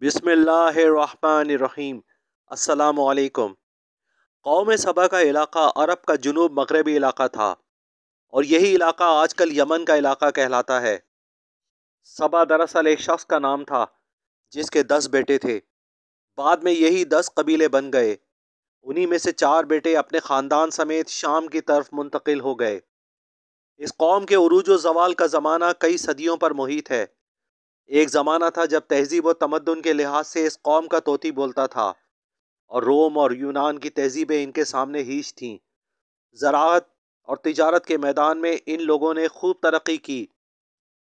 बिस्मिल्लाहिर्रहमानिर्रहीम। अस्सलामु अलैकुम। कौम सबा का इलाका अरब का जुनूब मगरबी इलाका था और यही इलाका आजकल यमन का इलाका कहलाता है। सबा दरअसल एक शख्स का नाम था जिसके 10 बेटे थे। बाद में यही 10 कबीले बन गए। उन्हीं में से 4 बेटे अपने ख़ानदान समेत शाम की तरफ मुंतकिल हो गए। इस कौम के उरूज व ज़वाल का ज़माना कई सदियों पर मुहित है। एक ज़माना था जब तहजीब व तमद्दुन के लिहाज से इस कौम का तोती बोलता था और रोम और यूनान की तहजीबें इनके सामने हीच थीं। ज़राअत और तिजारत के मैदान में इन लोगों ने खूब तरक्की की।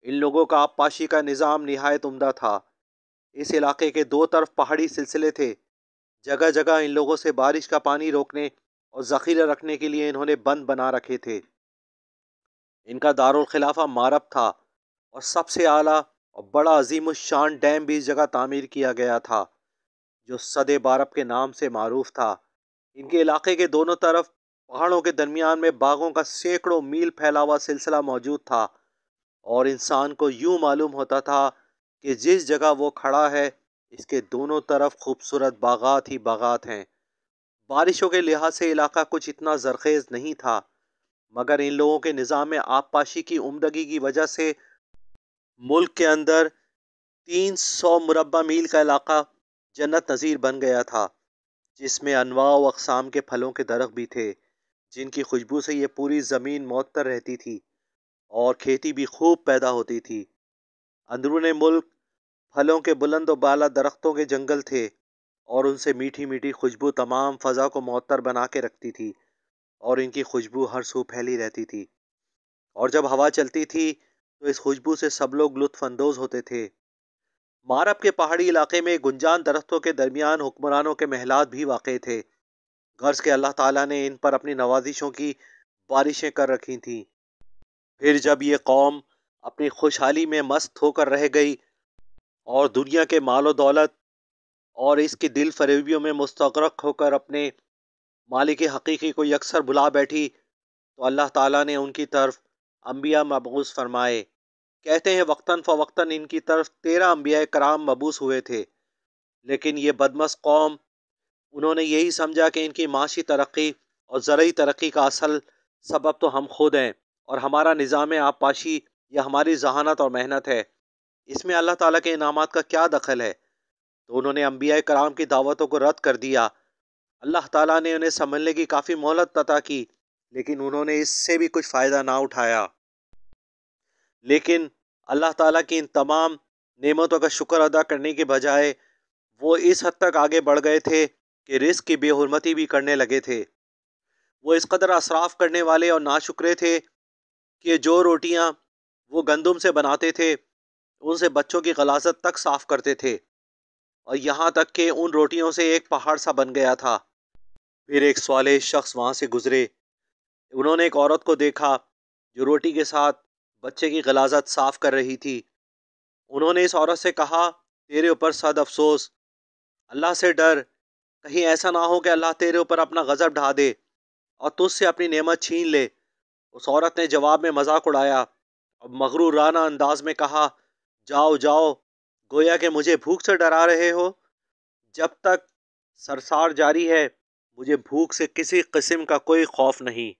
इन लोगों का आबपाशी का निज़ाम निहायत उम्दा था। इस इलाके के दो तरफ पहाड़ी सिलसिले थे। जगह जगह इन लोगों से बारिश का पानी रोकने और ज़ख़ीरा रखने के लिए इन्होंने बंद बना रखे थे। इनका दारुल खिलाफा मारब था और सबसे आला और बड़ा अजीमुश्शान डैम भी इस जगह तामीर किया गया था जो सदे बारब के नाम से मारूफ था। इनके इलाके के दोनों तरफ पहाड़ों के दरमियान में बागों का सैकड़ों मील फैला हुआ सिलसिला मौजूद था और इंसान को यूं मालूम होता था कि जिस जगह वो खड़ा है इसके दोनों तरफ खूबसूरत बागात ही बागात हैं। बारिशों के लिहाज से इलाका कुछ इतना जरखेज नहीं था, मगर इन लोगों के निज़ाम में आबपाशी की उम्दगी की वजह से मुल्क के अंदर 300 मुरब्बा मील का इलाका जन्नत नज़ीर बन गया था, जिसमें अनवा व अक़साम के फलों के दरख्त भी थे जिनकी खुशबू से ये पूरी ज़मीन मुअत्तर रहती थी और खेती भी खूब पैदा होती थी। अंदरूने मुल्क फलों के बुलंद व बाला दरख्तों के जंगल थे और उनसे मीठी मीठी खुशबू तमाम फ़ज़ा को मुअत्तर बना के रखती थी और इनकी खुशबू हर सू फैली रहती थी। और जब हवा चलती थी तो इस खुशबू से सब लोग लुत्फ़ अंदोज़ होते थे। मारब के पहाड़ी इलाके में गुंजान दरख्तों के दरमियान हुक्मरानों के महलात भी वाक़े थे। गर्ज के अल्लाह ताला ने इन पर अपनी नवाजिशों की बारिशें कर रखी थीं। फिर जब ये कौम अपनी खुशहाली में मस्त होकर रह गई और दुनिया के मालो दौलत और इसकी दिल फरेबियों में मुस्तग़रक़ होकर अपने मालिक हकीकी को यकसर भुला बैठी, तो अल्लाह ताला ने उनकी तरफ अम्बिया मबऊस फरमाए। कहते हैं वक्तन फ़वक्तन इनकी तरफ 13 अम्बिया कराम मबूस हुए थे, लेकिन ये बदमश कौम उन्होंने यही समझा कि इनकी माशी तरक्की और ज़रई तरक्की का असल सबब तो हम खुद हैं और हमारा निज़ाम आबपाशी या हमारी जहानत और मेहनत है, इसमें अल्लाह ताला के इनामात का क्या दखल है। तो उन्होंने अम्बिया कराम की दावतों को रद्द कर दिया। अल्लाह ताला ने उन्हें संभलने की काफ़ी मोहलत अता की, लेकिन उन्होंने इससे भी कुछ फ़ायदा ना उठाया। लेकिन अल्लाह ताला की इन तमाम नेमतों का शुक्र अदा करने के बजाय वो इस हद तक आगे बढ़ गए थे कि रिस्क की बेहुरमती भी करने लगे थे। वो इस कदर असराफ करने वाले और नाशुक्रे थे कि जो रोटियां वो गंदुम से बनाते थे उनसे बच्चों की गलाजत तक साफ करते थे और यहाँ तक कि उन रोटियों से एक पहाड़ सा बन गया था। फिर एक स्वालेह शख्स वहाँ से गुजरे। उन्होंने एक औरत को देखा जो रोटी के साथ बच्चे की गलाजत साफ कर रही थी। उन्होंने इस औरत से कहा, तेरे ऊपर सद अफसोस, अल्लाह से डर, कहीं ऐसा ना हो कि अल्लाह तेरे ऊपर अपना गज़ब ढा दे और तुझसे अपनी नेमत छीन ले। उस औरत ने जवाब में मजाक उड़ाया और मगरूराना अंदाज में कहा, जाओ जाओ, गोया कि मुझे भूख से डरा रहे हो। जब तक सरसार जारी है मुझे भूख से किसी किस्म का कोई खौफ नहीं।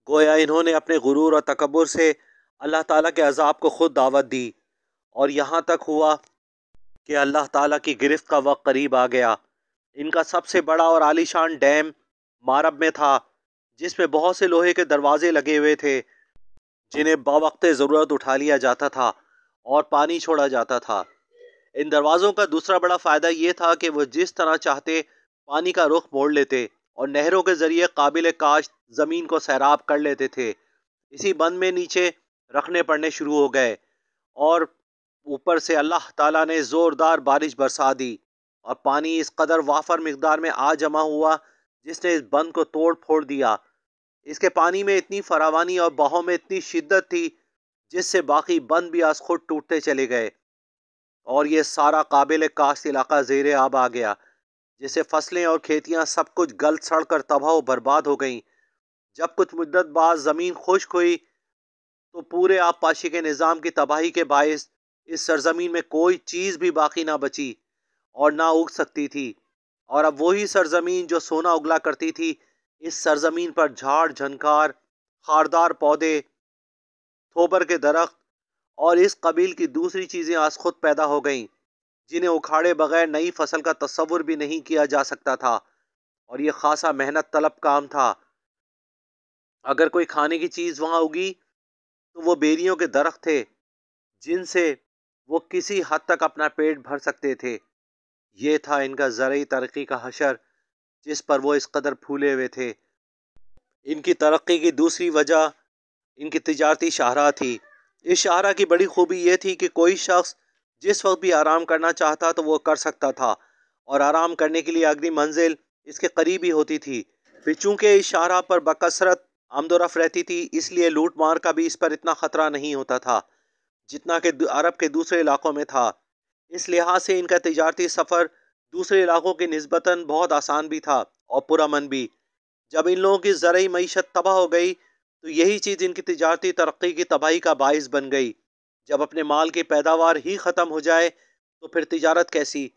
गोया इन्होंने अपने गुरूर और तकब्बुर से अल्लाह ताला के अजाब को खुद दावत दी और यहाँ तक हुआ कि अल्लाह ताला की गिरफ्त का वक्त करीब आ गया। इनका सबसे बड़ा और आलीशान डैम मारब में था, जिसमें बहुत से लोहे के दरवाजे लगे हुए थे जिन्हें बावक्ते ज़रूरत उठा लिया जाता था और पानी छोड़ा जाता था। इन दरवाज़ों का दूसरा बड़ा फ़ायदा ये था कि वो जिस तरह चाहते पानी का रुख मोड़ लेते और नहरों के ज़रिए काबिल काश्त ज़मीन को सैराब कर लेते थे। इसी बंद में नीचे रखने पड़ने शुरू हो गए और ऊपर से अल्लाह ताला ने ज़ोरदार बारिश बरसा दी और पानी इस कदर वाफर मिकदार में आ जमा हुआ जिसने इस बंद को तोड़ फोड़ दिया। इसके पानी में इतनी फरावानी और बहाव में इतनी शिद्दत थी जिससे बाकी बंद भी आज खुद टूटते चले गए और ये सारा काबिल काश्त इलाका ज़ेरे आब आ गया, जिससे फसलें और खेतियां सब कुछ गल सड़ कर तबाह व बर्बाद हो गईं। जब कुछ मुद्दत बाद ज़मीन खुश्क हुई तो पूरे आबपाशी के निज़ाम की तबाही के बायस इस सरजमीन में कोई चीज़ भी बाकी ना बची। اور نہ اگ سکتی تھی، اور اب وہی سرزمین جو سونا اگلا کرتی تھی، اس سرزمین پر جھاڑ جھنکار، خاردار پودے، تھوبر کے درخت اور اس قبیل کی دوسری چیزیں آج خود پیدا ہو گئیں، جنہیں اکھاڑے بغیر نئی فصل کا تصور بھی نہیں کیا جا سکتا تھا، اور یہ خاصا محنت طلب کام تھا۔ اگر کوئی کھانے کی چیز وہاں اگی تو وہ بیریوں کے درخت تھے، جن سے وہ کسی حد تک اپنا پیٹ بھر سکتے تھے۔ یہ تھا ان کا زرعی ترقی کا حشر، جس پر وہ اس قدر پھولے ہوئے تھے۔ ان کی ترقی کی دوسری وجہ ان کی تجارتی شاہراہ تھی۔ اس شاہراہ کی بڑی خوبی یہ تھی کہ کوئی شخص جس وقت بھی آرام کرنا چاہتا تو وہ کر سکتا تھا، اور آرام کرنے کے لیے اگلی منزل اس کے قریب ہی ہوتی تھی۔ پھر چونکہ اس شاہراہ پر بکثرت آمد و رفت رہتی تھی، اس لیے لوٹ مار کا بھی اس پر اتنا خطرہ نہیں ہوتا تھا جتنا کہ عرب کے دوسرے علاقوں میں تھا۔ اس لحاظ سے ان کا تجارتی سفر دوسرے علاقوں کی نسبتاً بہت آسان بھی تھا اور پرامن بھی۔ جب ان لوگوں کی زرعی معیشت تباہ ہو گئی تو یہی چیز ان کی تجارتی ترقی کی تباہی کا باعث بن گئی۔ جب اپنے مال کی پیداوار ہی ختم ہو جائے تو پھر تجارت کیسی؟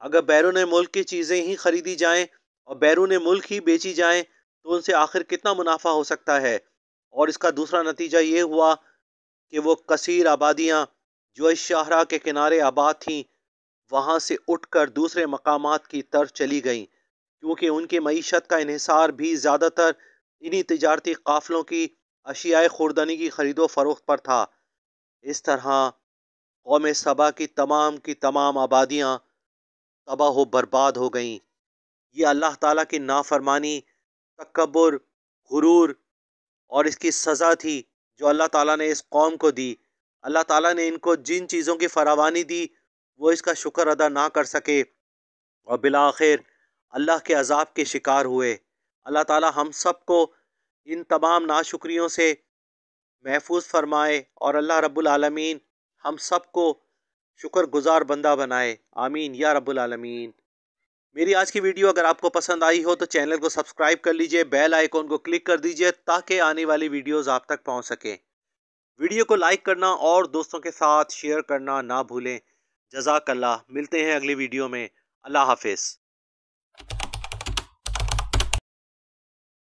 اگر بیرون ملک کی چیزیں ہی خریدی جائیں اور بیرون ملک ہی بیچی جائیں تو ان سے آخر کتنا منافع ہو سکتا ہے؟ اور اس کا دوسرا نتیجہ یہ ہوا کہ وہ کثیر آبادیاں جو اس شاہراہ کے کنارے آباد تھیں، وہاں سے اٹھ کر دوسرے مقامات کی طرف چلی گئیں، کیونکہ ان کی معیشت کا انحصار بھی زیادہ تر انہی تجارتی قافلوں کی اشیاء خوردنی کی خرید و فروخت پر تھا۔ اس طرح قوم سبا کی تمام آبادیاں تباہ و برباد ہو گئیں۔ یہ اللہ تعالیٰ کی نافرمانی، تکبر، غرور اور اس کی سزا تھی جو اللہ تعالیٰ نے اس قوم کو دی۔ اللہ تعالیٰ نے ان کو جن چیزوں کی فراوانی دی وہ اس کا شکر ادا نہ کر سکے اور بالآخر اللہ کے عذاب کے شکار ہوئے۔ اللہ تعالیٰ ہم سب کو ان تمام ناشکریوں سے محفوظ فرمائے اور اللہ رب العالمین ہم سب کو شکر گزار بندہ بنائے، آمین یا رب العالمین۔ میری آج کی ویڈیو اگر آپ کو پسند آئی ہو تو چینل کو سبسکرائب کر لیجئے، بیل آئیکن کو کلک کر دیجئے تاکہ آنے والی ویڈیوز آپ تک پہنچ سکیں۔ ویڈیو کو لائک کرنا اور دوستوں کے ساتھ شیئر کرنا نہ بھولیں۔ جزاک اللہ۔ ملتے ہیں اگلی ویڈیو میں۔ اللہ حافظ۔